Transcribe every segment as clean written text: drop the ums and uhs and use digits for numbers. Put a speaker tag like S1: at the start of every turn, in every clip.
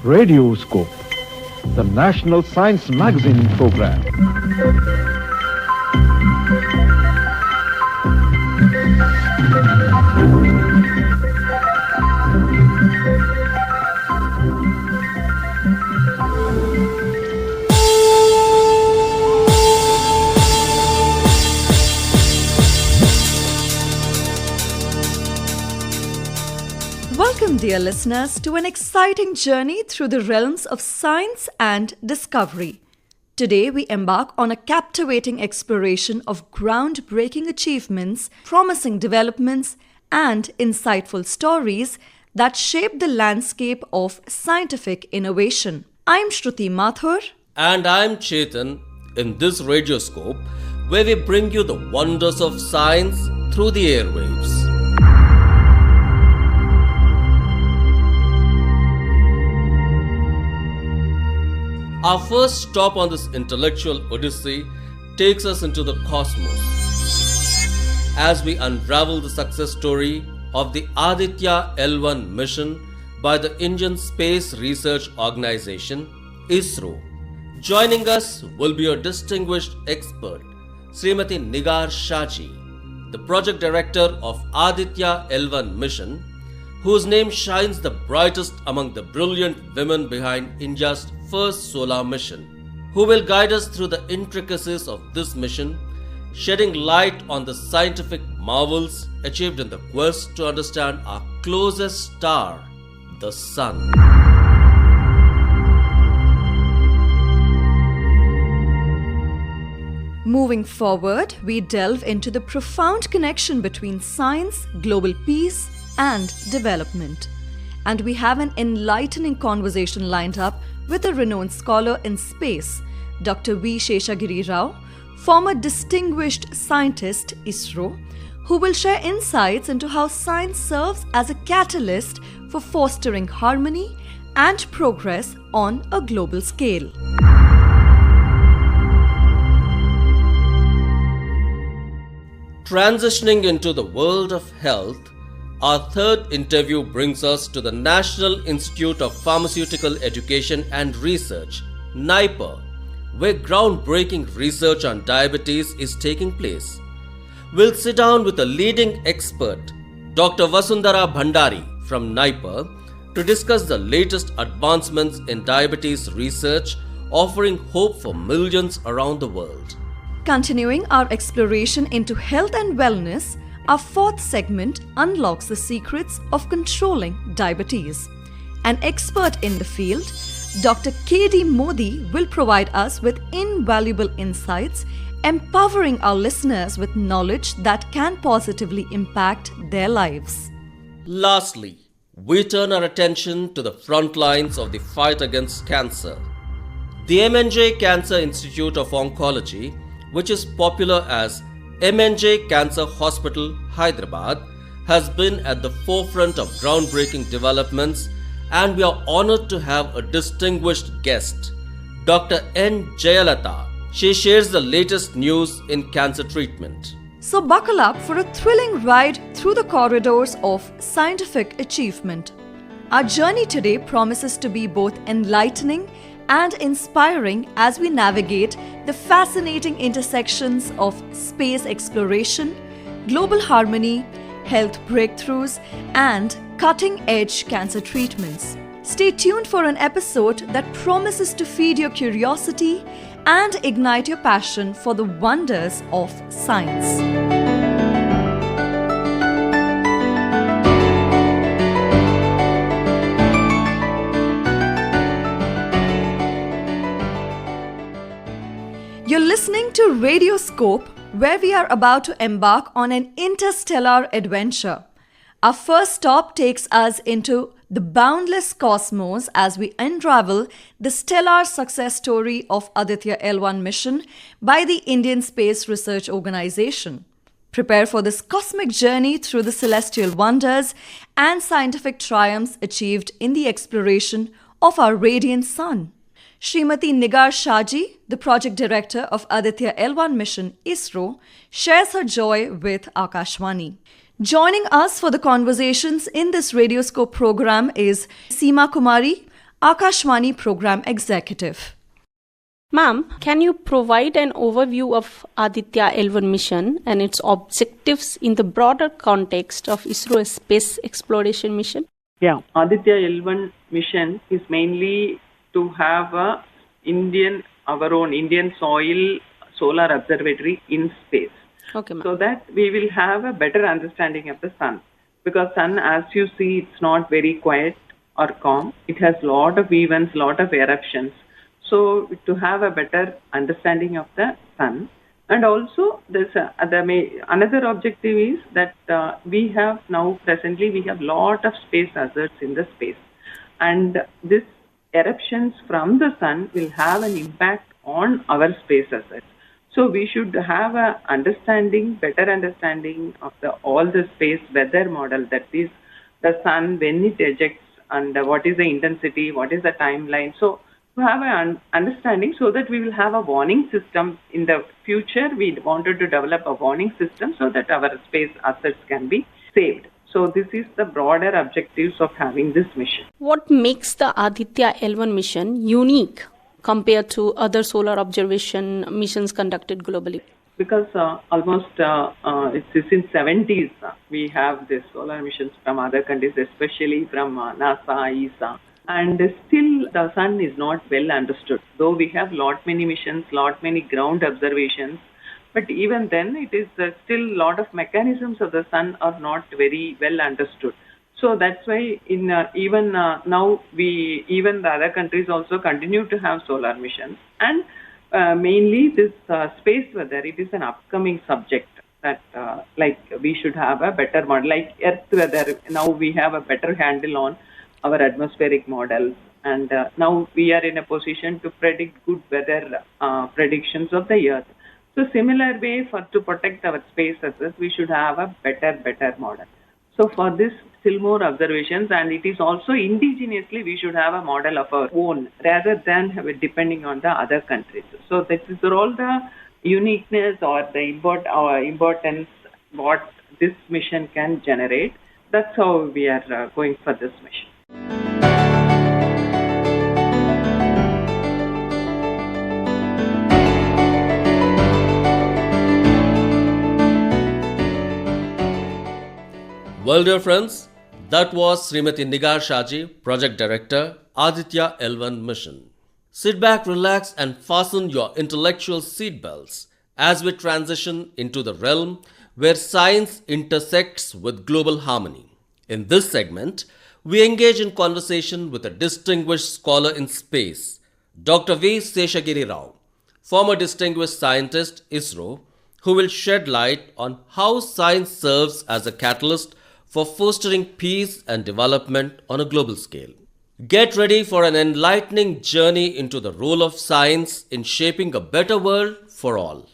S1: Radioscope, the National Science Magazine program.
S2: Welcome, dear listeners, to an exciting journey through the realms of science and discovery. Today, we embark on a captivating exploration of groundbreaking achievements, promising developments, and insightful stories that shape the landscape of scientific innovation. I'm Shruti Mathur.
S3: And I'm Chetan in this Radioscope, where we bring you the wonders of science through the airwaves. Our first stop on this intellectual odyssey takes us into the cosmos as we unravel the success story of the Aditya L1 mission by the Indian Space Research Organization, ISRO. Joining us will be a distinguished expert, Srimati Nigar Shaji, the project director of Aditya L1 mission, whose name shines the brightest among the brilliant women behind India's first solar mission, who will guide us through the intricacies of this mission, shedding light on the scientific marvels achieved in the quest to understand our closest star, the Sun.
S2: Moving forward, we delve into the profound connection between science, global peace, and development. And we have an enlightening conversation lined up with a renowned scholar in space, Dr. V. Sheshagiri Rao, former distinguished scientist, ISRO, who will share insights into how science serves as a catalyst for fostering harmony and progress on a global scale.
S3: Transitioning into the world of health, our third interview brings us to the National Institute of Pharmaceutical Education and Research, NIPER, where groundbreaking research on diabetes is taking place. We'll sit down with a leading expert, Dr. Vasundhara Bhandari from NIPER, to discuss the latest advancements in diabetes research, offering hope for millions around the world.
S2: Continuing our exploration into health and wellness, our fourth segment unlocks the secrets of controlling diabetes. An expert in the field, Dr. K.D. Modi will provide us with invaluable insights, empowering our listeners with knowledge that can positively impact their lives.
S3: Lastly, we turn our attention to the front lines of the fight against cancer. The MNJ Cancer Institute of Oncology, which is popular as MNJ Cancer Hospital, Hyderabad, has been at the forefront of groundbreaking developments, and we are honored to have a distinguished guest, Dr. N. Jayalalitha. She shares the latest news in cancer treatment.
S2: So buckle up for a thrilling ride through the corridors of scientific achievement. Our journey today promises to be both enlightening and inspiring as we navigate the fascinating intersections of space exploration, global harmony, health breakthroughs, and cutting-edge cancer treatments. Stay tuned for an episode that promises to feed your curiosity and ignite your passion for the wonders of science. You're listening to Radioscope, where we are about to embark on an interstellar adventure. Our first stop takes us into the boundless cosmos as we unravel the stellar success story of Aditya L1 mission by the Indian Space Research Organization. Prepare for this cosmic journey through the celestial wonders and scientific triumphs achieved in the exploration of our radiant sun. Srimati Nigar Shaji, the project director of Aditya L1 mission ISRO, shares her joy with Akashvani. Joining us for the conversations in this Radioscope program is Seema Kumari, Akashvani Program Executive.
S4: Ma'am, can you provide an overview of Aditya L1 mission and its objectives in the broader context of ISRO's space exploration mission?
S5: Yeah, Aditya L1 mission is mainly to have our own Indian soil solar observatory in space.
S4: Okay, ma'am.
S5: So that we will have a better understanding of the sun. Because sun, as you see, it's not very quiet or calm. It has lot of events, lot of eruptions. So to have a better understanding of the sun. And also another objective is that we have lot of space hazards in the space. And this eruptions from the sun will have an impact on our space hazards. So we should have a better understanding of all the space weather model, that is the sun, when it ejects, and what is the intensity, what is the timeline. So to have an understanding so that we will have a warning system in the future. We wanted to develop a warning system so that our space assets can be saved. So this is the broader objectives of having this mission.
S4: What makes the Aditya L1 mission unique compared to other solar observation missions conducted globally?
S5: Because almost it's since 70s we have these solar missions from other countries, especially from NASA, ESA. And still the sun is not well understood. Though we have many missions, many ground observations, but even then it is still lot of mechanisms of the sun are not very well understood. So that's why even now even the other countries also continue to have solar missions. And mainly this space weather, it is an upcoming subject that we should have a better model. Like Earth weather, now we have a better handle on our atmospheric models, and now we are in a position to predict good weather predictions of the Earth. So similar way, to protect our space assets, we should have a better model. So for this, still more observations, and it is also indigenously we should have a model of our own rather than depending on the other countries. So this is all the uniqueness or the importance what this mission can generate. That's how we are going for this mission.
S3: Well, dear friends, that was Srimati Nigar Shaji, Project Director, Aditya L1 Mission. Sit back, relax, and fasten your intellectual seatbelts as we transition into the realm where science intersects with global harmony. In this segment, we engage in conversation with a distinguished scholar in space, Dr. V. Seshagiri Rao, former distinguished scientist, ISRO, who will shed light on how science serves as a catalyst for fostering peace and development on a global scale. Get ready for an enlightening journey into the role of science in shaping a better world for all.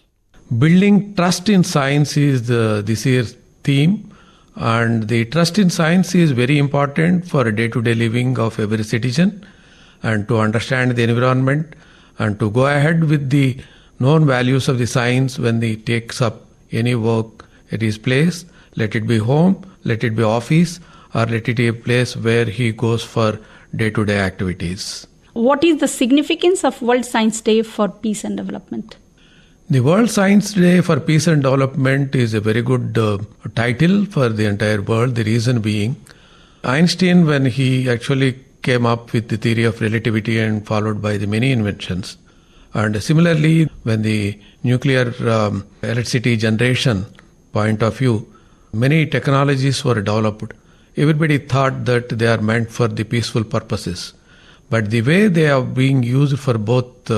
S6: Building trust in science is this year's theme, and the trust in science is very important for a day-to-day living of every citizen, and to understand the environment and to go ahead with the known values of the science when he takes up any work at his place, let it be home, let it be office, or let it be a place where he goes for day-to-day activities.
S7: What is the significance of World Science Day for Peace and Development?
S6: The World Science Day for Peace and Development is a very good title for the entire world. The reason being, Einstein, when he actually came up with the theory of relativity and followed by the many inventions, and similarly when the nuclear electricity generation point of view, many technologies were developed. Everybody thought that they are meant for the peaceful purposes. But the way they are being used for both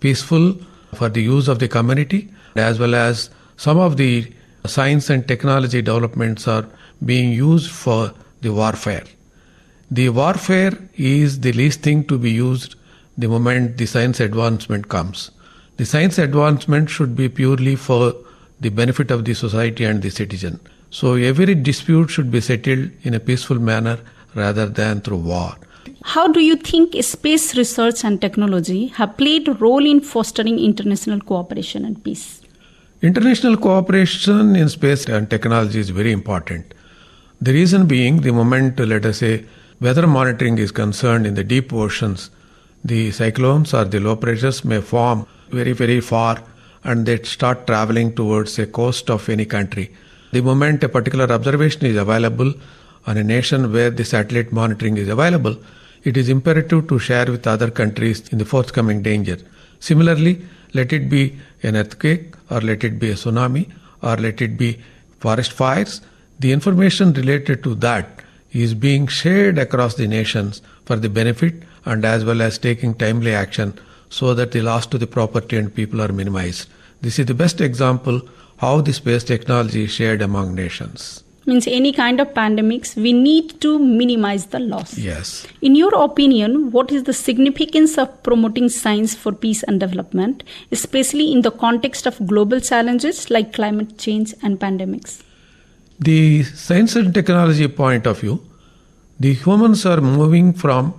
S6: peaceful, for the use of the community, as well as some of the science and technology developments are being used for the warfare. The warfare is the least thing to be used the moment the science advancement comes. The science advancement should be purely for the benefit of the society and the citizen. So every dispute should be settled in a peaceful manner rather than through war.
S7: How do you think space research and technology have played a role in fostering international cooperation and peace?
S6: International cooperation in space and technology is very important. The reason being, the moment, let us say, weather monitoring is concerned in the deep oceans, the cyclones or the low pressures may form very, very far and they start traveling towards a coast of any country. The moment a particular observation is available on a nation where the satellite monitoring is available, it is imperative to share with other countries in the forthcoming danger. Similarly, let it be an earthquake or let it be a tsunami or let it be forest fires, the information related to that is being shared across the nations for the benefit and as well as taking timely action so that the loss to the property and people are minimized. This is the best example how the space technology is shared among nations.
S7: Means any kind of pandemics, we need to minimize the loss.
S6: Yes.
S7: In your opinion, what is the significance of promoting science for peace and development, especially in the context of global challenges like climate change and pandemics?
S6: The science and technology point of view, the humans are moving from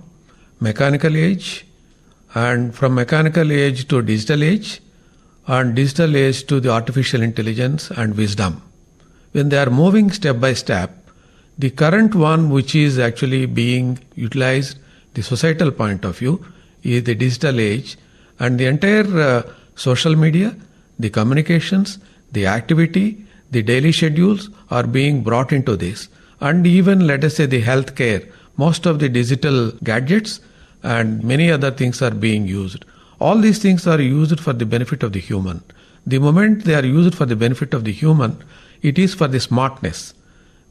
S6: mechanical age and from mechanical age to digital age and digital age to the artificial intelligence and wisdom. When they are moving step by step, the current one which is actually being utilized, the societal point of view, is the digital age and the entire social media, the communications, the activity, the daily schedules are being brought into this. And even let us say the healthcare, most of the digital gadgets and many other things are being used. All these things are used for the benefit of the human. The moment they are used for the benefit of the human, it is for the smartness.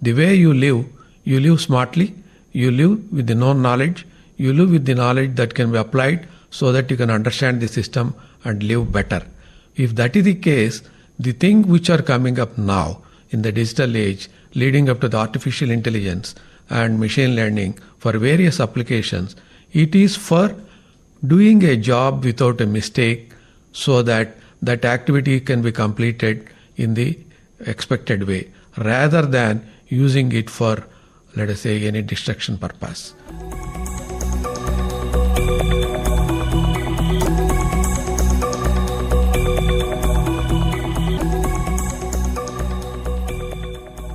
S6: The way you live smartly, you live with the known knowledge, you live with the knowledge that can be applied so that you can understand the system and live better. If that is the case, the things which are coming up now in the digital age, leading up to the artificial intelligence and machine learning for various applications, it is for doing a job without a mistake so that that activity can be completed in the expected way rather than using it for, let us say, any destruction purpose.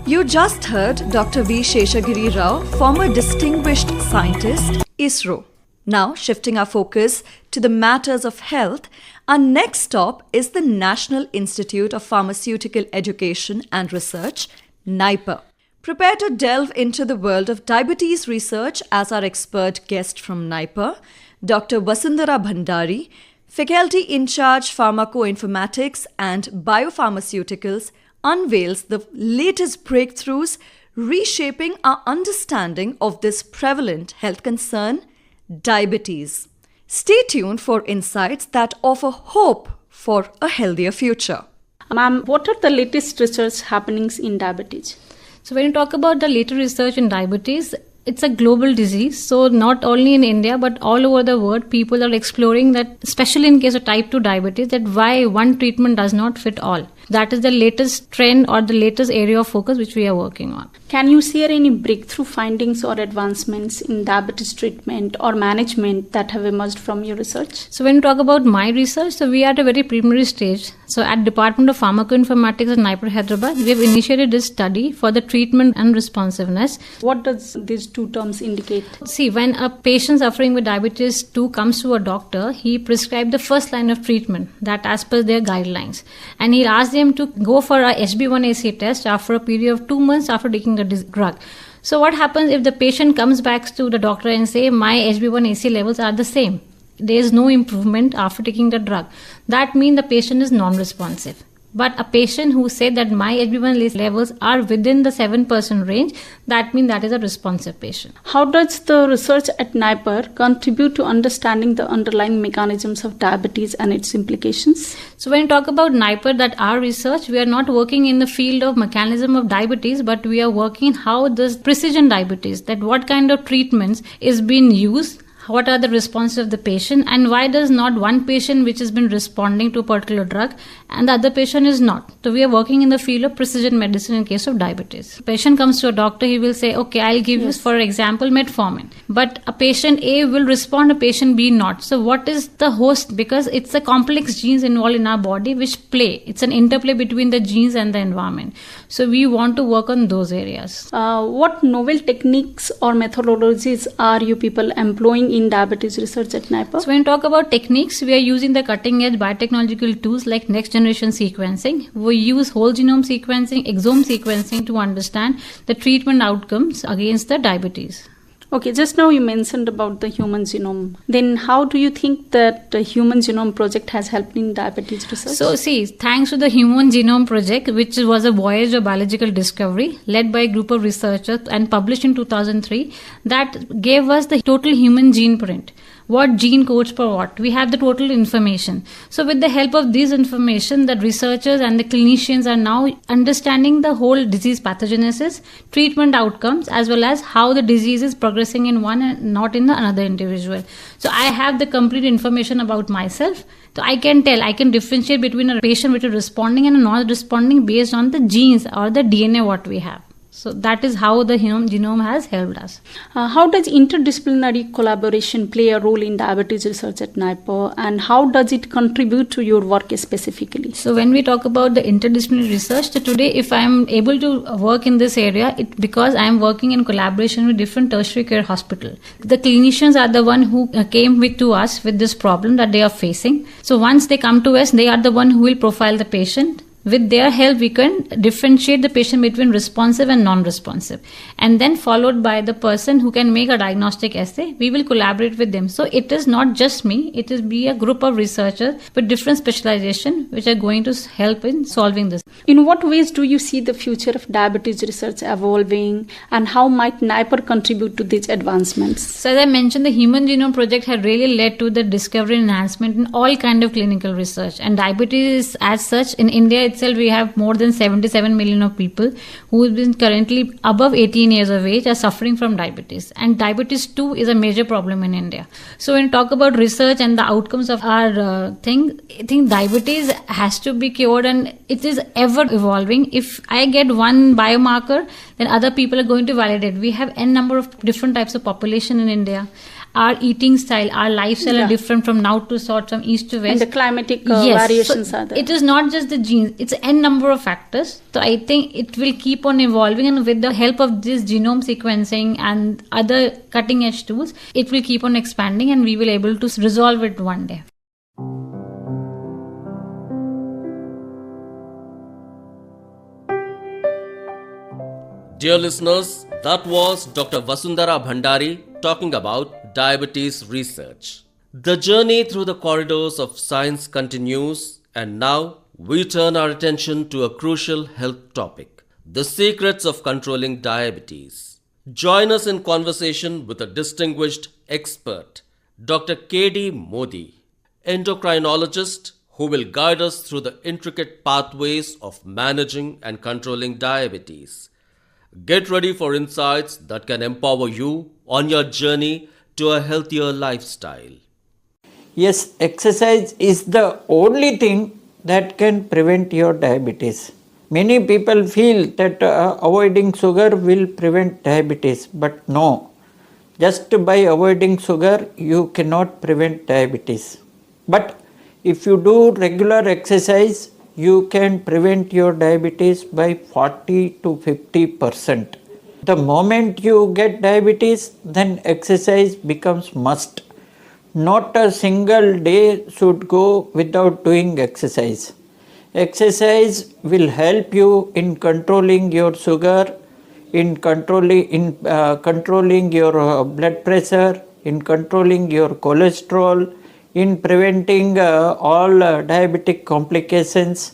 S2: You just heard Dr. V. Sheshagiri Rao, former distinguished scientist, ISRO. Now, shifting our focus to the matters of health, our next stop is the National Institute of Pharmaceutical Education and Research, NIPER. Prepare to delve into the world of diabetes research as our expert guest from NIPER, Dr. Vasundhara Bhandari, Faculty in Charge Pharmacoinformatics and Biopharmaceuticals, unveils the latest breakthroughs reshaping our understanding of this prevalent health concern, diabetes. Stay tuned for insights that offer hope for a healthier future.
S7: Ma'am, what are the latest research happenings in diabetes?
S8: So when you talk about the latest research in diabetes, it's a global disease. So not only in India, but all over the world, people are exploring that, especially in case of type 2 diabetes, that why one treatment does not fit all. That is the latest trend or the latest area of focus which we are working on.
S7: Can you share any breakthrough findings or advancements in diabetes treatment or management that have emerged from your research?
S8: So when you talk about my research, so we are at a very preliminary stage. So at Department of Pharmacoinformatics at AIR Hyderabad, we have initiated this study for the treatment and responsiveness.
S7: What does these two terms indicate?
S8: See, when a patient suffering with diabetes 2 comes to a doctor, he prescribes the first line of treatment that as per their guidelines. And he'll ask them to go for a HbA1c test after a period of 2 months after taking the drug. So what happens if the patient comes back to the doctor and say, my HbA1c levels are the same? There is no improvement after taking the drug. That means the patient is non-responsive. But a patient who said that my HbA1c levels are within the 7% range, that means that is a responsive patient.
S7: How does the research at NIPER contribute to understanding the underlying mechanisms of diabetes and its implications?
S8: So when you talk about NIPER, that our research, we are not working in the field of mechanism of diabetes, but we are working how this precision diabetes, that what kind of treatments is being used, what are the responses of the patient, and why does not one patient which has been responding to a particular drug and the other patient is not. So we are working in the field of precision medicine in case of diabetes. Patient comes to a doctor, he will say, okay, I'll give you, for example, metformin. But a patient A will respond, a patient B not. So what is the host? Because it's a complex genes involved in our body which play. It's an interplay between the genes and the environment. So we want to work on those areas.
S7: What novel techniques or methodologies are you people employing in diabetes research at NIPER?
S8: So when we talk about techniques, we are using the cutting edge biotechnological tools like next generation sequencing. We use whole genome sequencing, exome sequencing to understand the treatment outcomes against the diabetes.
S7: Okay, just now you mentioned about the human genome. Then how do you think that the human genome project has helped in diabetes research?
S8: So see, thanks to the Human Genome Project, which was a voyage of biological discovery led by a group of researchers and published in 2003, that gave us the total human gene print. What gene codes for what? We have the total information. So with the help of this information, the researchers and the clinicians are now understanding the whole disease pathogenesis, treatment outcomes, as well as how the disease is progressing in one and not in the another individual. So I have the complete information about myself. So I can differentiate between a patient which is responding and a not responding based on the genes or the DNA what we have. So that is how the human genome has helped us.
S7: How does interdisciplinary collaboration play a role in diabetes research at NIPER, and how does it contribute to your work specifically?
S8: So when we talk about the interdisciplinary research, today if I am able to work in this area, it's because I am working in collaboration with different tertiary care hospitals. The clinicians are the one who came to us with this problem that they are facing. So once they come to us, they are the one who will profile the patient. With their help, we can differentiate the patient between responsive and non-responsive, and then followed by the person who can make a diagnostic assay. We will collaborate with them. So it is not just me, it is be a group of researchers with different specialization which are going to help in solving this.
S7: In what ways do you see the future of diabetes research evolving, and how might NIPER contribute to these advancements?
S8: So as I mentioned, the Human Genome Project had really led to the discovery and enhancement in all kind of clinical research, and diabetes as such in India itself, we have more than 77 million of people who have been currently above 18 years of age are suffering from diabetes, and diabetes too is a major problem in India. So when we talk about research and the outcomes of our thing, I think diabetes has to be cured, and it is ever evolving. If I get one biomarker, then other people are going to validate. We have n number of different types of population in India. Our eating style, our lifestyle are different from now to south, from east to west.
S7: And the climatic variations are there.
S8: It is not just the genes, it's n number of factors. So I think it will keep on evolving, and with the help of this genome sequencing and other cutting edge tools, it will keep on expanding, and we will be able to resolve it one day.
S3: Dear listeners, that was Dr. Vasundhara Bhandari talking about diabetes research. The journey through the corridors of science continues, and now we turn our attention to a crucial health topic: the secrets of controlling diabetes. Join us in conversation with a distinguished expert, Dr. K.D. Modi, endocrinologist, who will guide us through the intricate pathways of managing and controlling diabetes. Get ready for insights that can empower you on your journey to a healthier lifestyle.
S9: Yes, exercise is the only thing that can prevent your diabetes. Many people feel that avoiding sugar will prevent diabetes, but no. Just by avoiding sugar, you cannot prevent diabetes. But if you do regular exercise, you can prevent your diabetes by 40 to 50%. The moment you get diabetes, then exercise becomes must. Not a single day should go without doing exercise. Exercise will help you in controlling your sugar, in controlling your blood pressure, in controlling your cholesterol, in preventing all diabetic complications.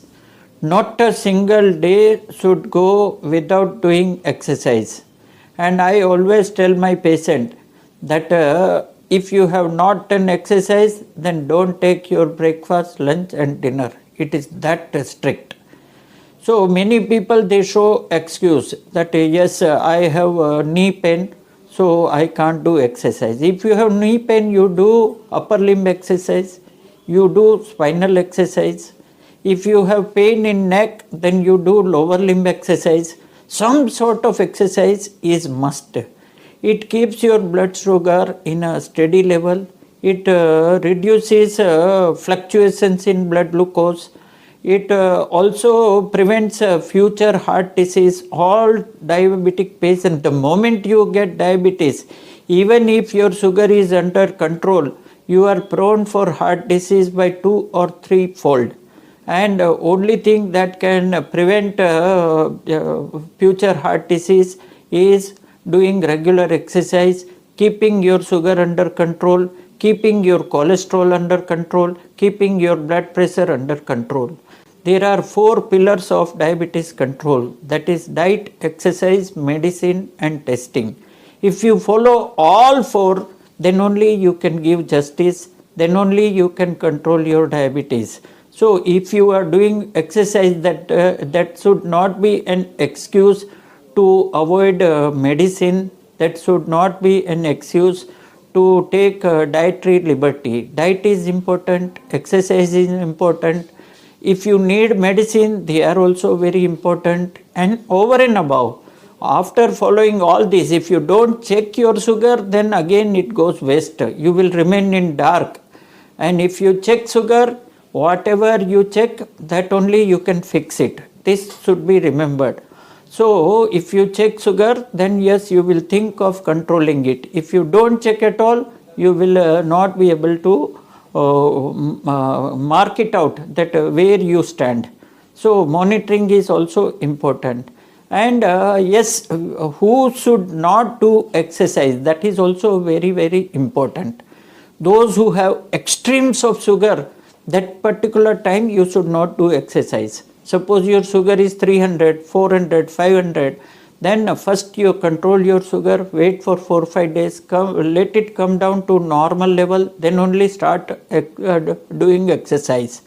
S9: Not a single day should go without doing exercise. And I always tell my patient that if you have not done exercise, then don't take your breakfast, lunch and dinner. It is that strict. So many people, they show excuse that yes, I have knee pain, so I can't do exercise. If you have knee pain, you do upper limb exercise, you do spinal exercise. If you have pain in neck, then you do lower limb exercise. Some sort of exercise is must. It keeps your blood sugar in a steady level. It reduces fluctuations in blood glucose. It also prevents future heart disease. All diabetic patients, the moment you get diabetes, even if your sugar is under control, you are prone for heart disease by 2 or 3 fold. And only thing that can prevent future heart disease is doing regular exercise, keeping your sugar under control, keeping your cholesterol under control, keeping your blood pressure under control. There are 4 pillars of diabetes control, that is diet, exercise, medicine and testing. If you follow all 4, then only you can give justice, then only you can control your diabetes. So if you are doing exercise, that should not be an excuse to avoid medicine, that should not be an excuse to take dietary liberty. Diet is important, exercise is important. If you need medicine, they are also very important. And over and above, after following all this, if you don't check your sugar, then again it goes waste. You will remain in dark. And if you check sugar, whatever you check, that only you can fix it. This should be remembered. So if you check sugar, then yes, you will think of controlling it. If you don't check at all, you will not be able to mark it out that where you stand. So monitoring is also important. And yes, who should not do exercise? That is also very, very important. Those who have extremes of sugar, that particular time you should not do exercise. Suppose your sugar is 300, 400, 500, then first you control your sugar, wait for 4 or 5 days, let it come down to normal level, then only start doing exercise.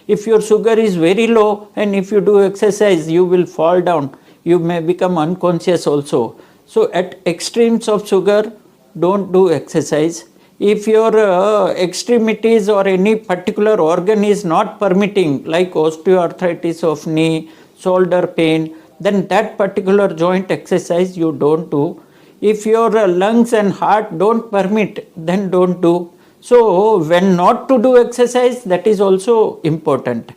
S9: If your sugar is very low and if you do exercise, you will fall down, you may become unconscious also. So at extremes of sugar, don't do exercise. If your extremities or any particular organ is not permitting, like osteoarthritis of knee, shoulder pain, then that particular joint exercise you don't do. If your lungs and heart don't permit, then don't do. So when not to do exercise, that is also important.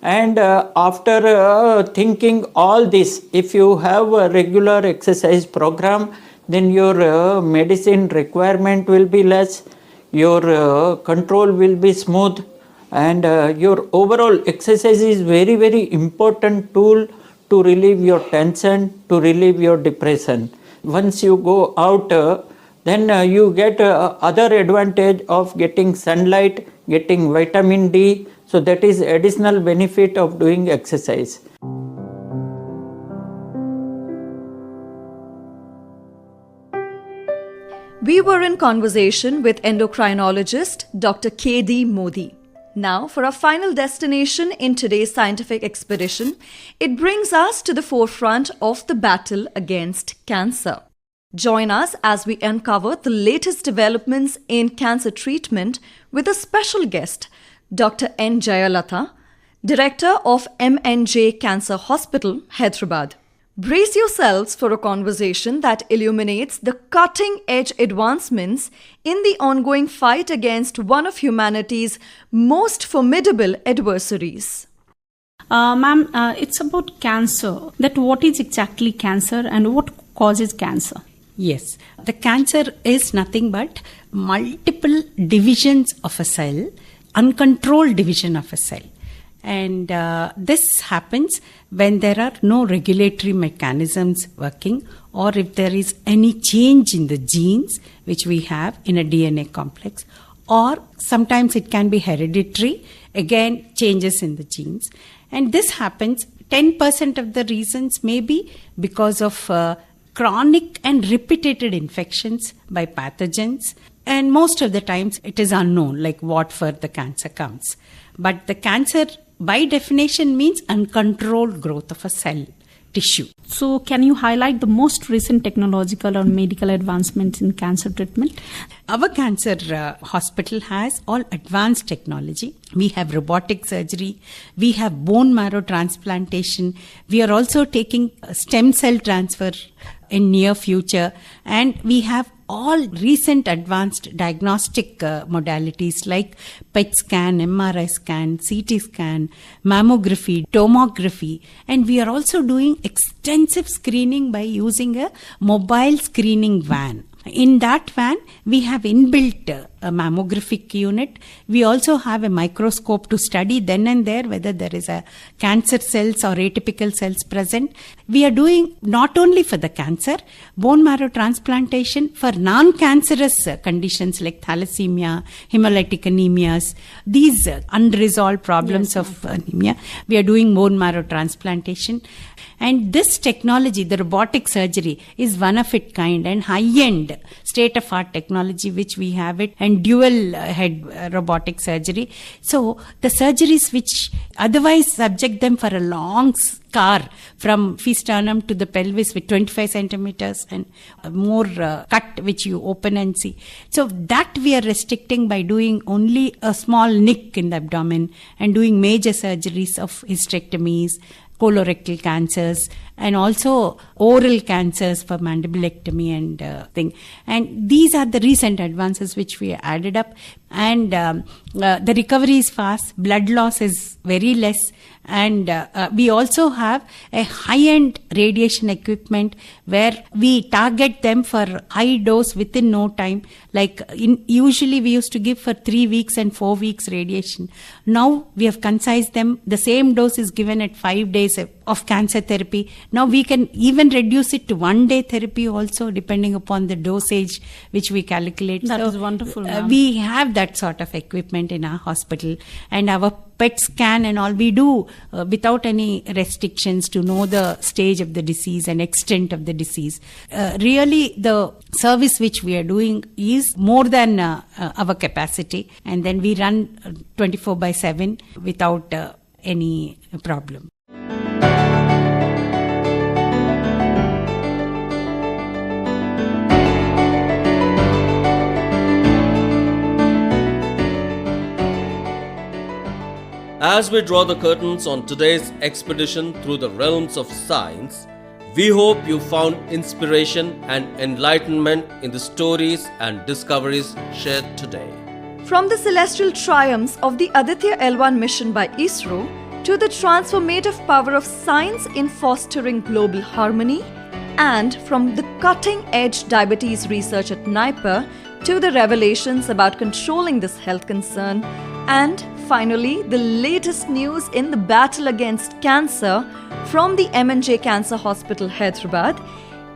S9: And after thinking all this, if you have a regular exercise program, then your medicine requirement will be less, your control will be smooth, and your overall exercise is very, very important tool to relieve your tension, to relieve your depression. Once you go out, then you get other advantage of getting sunlight, getting vitamin D. So that is additional benefit of doing exercise.
S2: We were in conversation with endocrinologist Dr. K.D. Modi. Now, for our final destination in today's scientific expedition, it brings us to the forefront of the battle against cancer. Join us as we uncover the latest developments in cancer treatment with a special guest, Dr. N. Jayalatha, Director of MNJ Cancer Hospital, Hyderabad. Brace yourselves for a conversation that illuminates the cutting-edge advancements in the ongoing fight against one of humanity's most formidable adversaries.
S7: Ma'am, it's about cancer. That what is exactly cancer and what causes cancer?
S10: Yes, the cancer is nothing but multiple divisions of a cell, uncontrolled division of a cell. And this happens when there are no regulatory mechanisms working, or if there is any change in the genes which we have in a DNA complex, or sometimes it can be hereditary, again changes in the genes. And this happens, 10% of the reasons may be because of chronic and repeated infections by pathogens, and most of the times it is unknown, like what for the cancer comes. But the cancer by definition means uncontrolled growth of a cell tissue.
S7: So, can you highlight the most recent technological or medical advancements in cancer treatment?
S10: Our cancer hospital has all advanced technology. We have robotic surgery. We have bone marrow transplantation. We are also taking stem cell transfer in near future. And we have all recent advanced diagnostic modalities like PET scan, MRI scan, CT scan, mammography, tomography. And we are also doing extensive screening by using a mobile screening van. In that van, we have inbuilt a mammographic unit. We also have a microscope to study then and there whether there is a cancer cells or atypical cells present. We are doing not only for the cancer, bone marrow transplantation for non-cancerous conditions like thalassemia, hemolytic anemias, these unresolved problems of anemia. We are doing bone marrow transplantation. And this technology, the robotic surgery, is one of its kind and high-end state-of-art technology which we have it, and dual head robotic surgery. So the surgeries which otherwise subject them for a long scar from sternum to the pelvis with 25 centimeters and more cut which you open and see. So that we are restricting by doing only a small nick in the abdomen and doing major surgeries of hysterectomies, colorectal cancers, and also oral cancers for mandibulectomy and thing. And these are the recent advances which we added up. And the recovery is fast, blood loss is very less, and we also have a high-end radiation equipment where we target them for high dose within no time. Like usually we used to give for 3 weeks and 4 weeks radiation. Now we have concised them. The same dose is given at 5 days of cancer therapy. Now we can even reduce it to 1 day therapy also, depending upon the dosage which we calculate.
S7: That is wonderful.
S10: We have that sort of equipment in our hospital, and our PET scan and all we do without any restrictions to know the stage of the disease and extent of the disease. Really, the service which we are doing is more than our capacity, and then we run 24/7 without any problem.
S3: As we draw the curtains on today's expedition through the realms of science, we hope you found inspiration and enlightenment in the stories and discoveries shared today.
S2: From the celestial triumphs of the Aditya L1 mission by ISRO to the transformative power of science in fostering global harmony, and from the cutting-edge diabetes research at NIPER to the revelations about controlling this health concern, and finally, the latest news in the battle against cancer from the M&J Cancer Hospital, Hyderabad,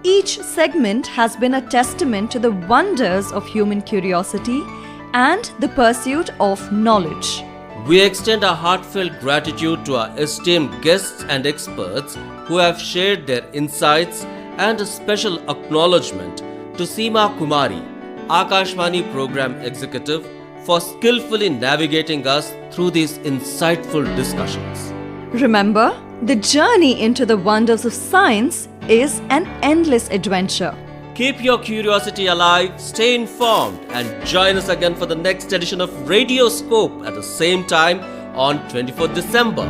S2: each segment has been a testament to the wonders of human curiosity and the pursuit of knowledge.
S3: We extend our heartfelt gratitude to our esteemed guests and experts who have shared their insights, and a special acknowledgement to Seema Kumari, Akashvani Program Executive, for skillfully navigating us through these insightful discussions.
S2: Remember, the journey into the wonders of science is an endless adventure.
S3: Keep your curiosity alive, stay informed, and join us again for the next edition of Radioscope at the same time on 24th December.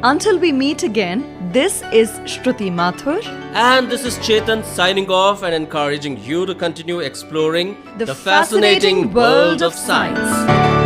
S2: Until we meet again, this is Shruti Mathur.
S3: And this is Chetan signing off and encouraging you to continue exploring
S2: the fascinating world of science.